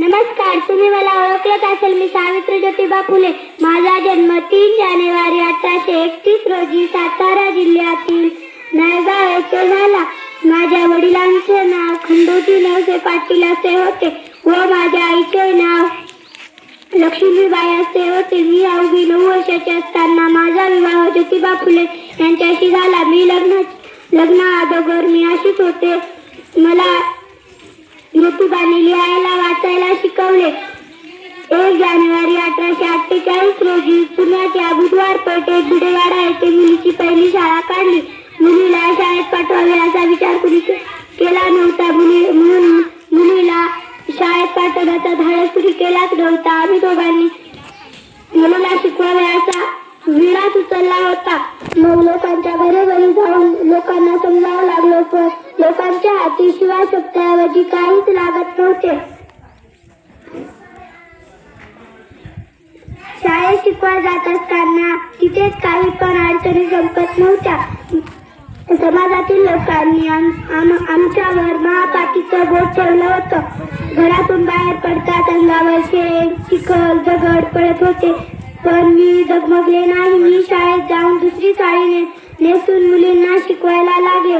नमस्कार, तुम्ही मला ओळखत असेल. मी सावित्री ज्योतिबा फुले. माझा जन्म 3 जानेवारी 1831 रोजी सातारा जिल्ह्यातील नायगाव येथे झाला. माझ्या वडिलांचे नाव खंडोजी नवसे पाटील असे होते व माझ्या आईचे नाव लक्ष्मीबाई असे होते. मी अवघी 9 वर्षाची असताना माझा विवाह ज्योतिबा फुले यांच्याशी झाला. मी लग्नाअगोदर मी अशीच होते. मला ज्योतिबाने लिहायला वाचायला शिकवले. 1 जानेवारी 1848 रोजी पुण्याच्या बुधवार पेठेत भिडेवाडा येथे मुलीची पहिली शाळा काढली. मुलीला शाळेत पाठवावे असा विचार कुणी केला नव्हता. मुलीला शाळेत पाठवण्याचा धाडस कुणी केलाच नव्हता. आम्ही दोघांनी मुलीला शिकवावे असा विळाच उचलला होता. मग लोकांच्या घरोघरी जाऊन लोकांना समजावं लागलो, पण लोकांच्या हाती शिवाय शब्दाऐवजी काहीच लागत नव्हते. शाळेत शिकवायला जात असताना तिथेच काही पण अडचणी संपत नव्हत्या. समाजातील लोकांनी आमच्यावर महापाटीचं बोट ठेवलं होतं. घरातून बाहेर पडताच अंगावर शेण, चिखल, दगड पडत होते, पण मी डगमगले नाही. मी शाळेत जाऊन दुसरी साडी नेसून मुलींना शिकवायला लागले.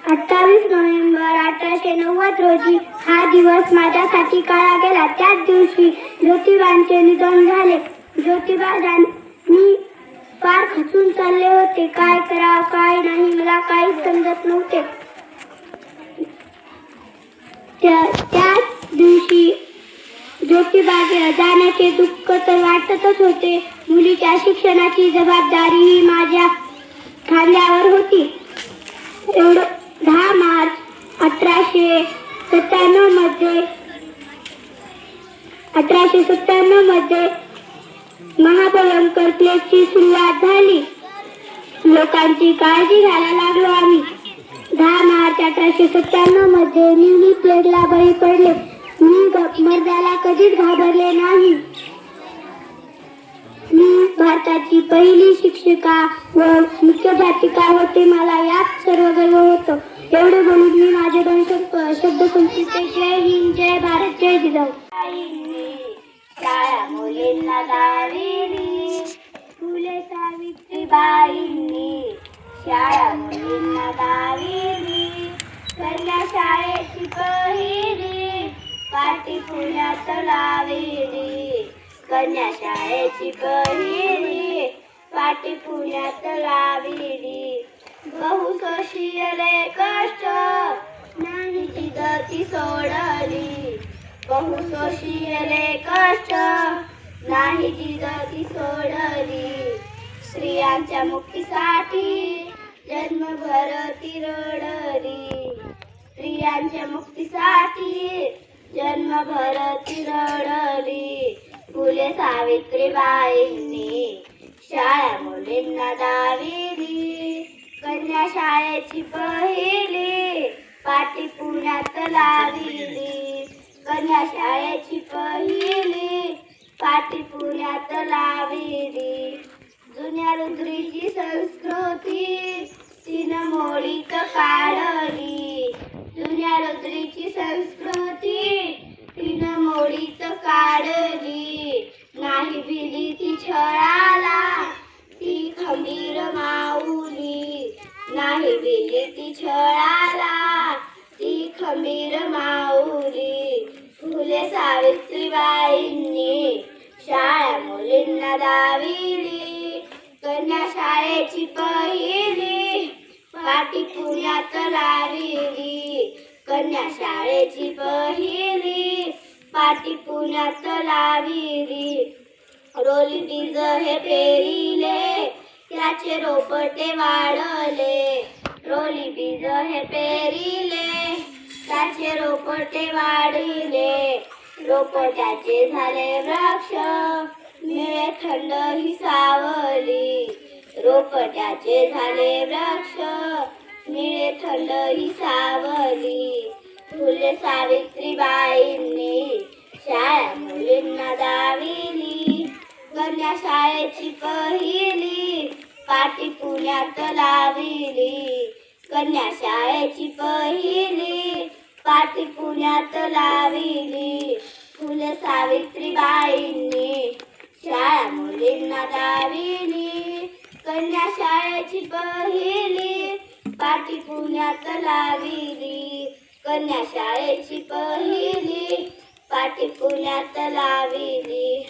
28 नोव्हेंबर 1890 रोजी हा दिवस माझ्यासाठी काळा गेला. त्याच दिवशी ज्योतिबांचे निधन झाले. मी फार खचून चालले होते. काय करावं काय नाही मला काहीच समजत नव्हते. त्याच दिवशी ज्योतिबा जाण्याचे दुःख तर वाटतच होते. मुलीच्या शिक्षणाची जबाबदारी ही माझ्या खांद्यावर होती. 10 मार्च 1897 मध्ये महाभयंकर प्लेगची सुरुवात झाली. लोकांची काळजी घ्यायला लागलो आम्ही. 10 मार्च 1897 मध्ये न्यूली प्लेगला बळी पडले. मी मर्दाला कधीच घाबरले नाही. मी भारताची पहिली शिक्षिका व मुख्याध्यापिका होते. मला यात सर्व गर्व होतं. एवढे बोलून मी माझे 2 शब्द संपविते. जय हिंद, जय भारत, जय जिजाऊ. शाळा मुलींना दाविली, फुले सावित्रीबाईंनी. शाळा मुलींना दाविली, कन्या शाळेची पहिली, पाटी पुण्यात लाविली. कन्या शाळेची पहिली, पाटी पुण्यात लाविली. बहुसोशियले कष्ट नाही जिजती सोडली. बहुसोशियले कष्ट नाही जिजती सोडली. स्त्रियांच्या मुक्तीसाठी जन्मभर ती रडली. स्त्रियांच्या मुक्तीसाठी जन्मभर ती रडली. फुले सावित्रीबाईंनी शाळा मुलींना दाविली. कन्या शाळेची पहिली, पाटी पुण्यात लाविली. कन्या शाळेची पहिली, पाटी पुण्यात लाविली. जुन्या रुद्रीची संस्कृती तिनं मोडीत काढली. जुन्या रुद्रीची संस्कृती तिनं मोडीत काढली. नाही भिली ती छळाला ती खंबीर माऊली. नाही भिली ती छळाला ती खंबीर माऊली. फुले सावित्रीबाईंनी शाळा मुलींना दाविली. कन्या शाळेची पहिली, पाटी पुण्यात लाविली. कन्या शाळेची पहिली, पाटी पुण्यात लाविली. रोली बीज हे पेरिले, त्याचे रोपटे वाढले. रोली बीज हे पेरिले, त्याचे रोपटे वाढले. रोपट्याचे झाले वृक्ष, निळे थंड ही सावली. रोपट्याचे झाले वृक्ष, निळे थंड ही सावली. फुले सावित्रीबाईंनी शाळा मुलींना दाविली. कन्या शाळेची पहिली, पाटी पुण्यात लाविली. कन्या शाळेची पहिली पाटी पुण्यात लाविली. फुले सावित्रीबाईंनी शाळा मुलींना दाविली. कन्या शाळेची पहिली पाटी पुण्यात लाविली. कन्या शाळेची पहिली पाटी पुण्यात लाविली.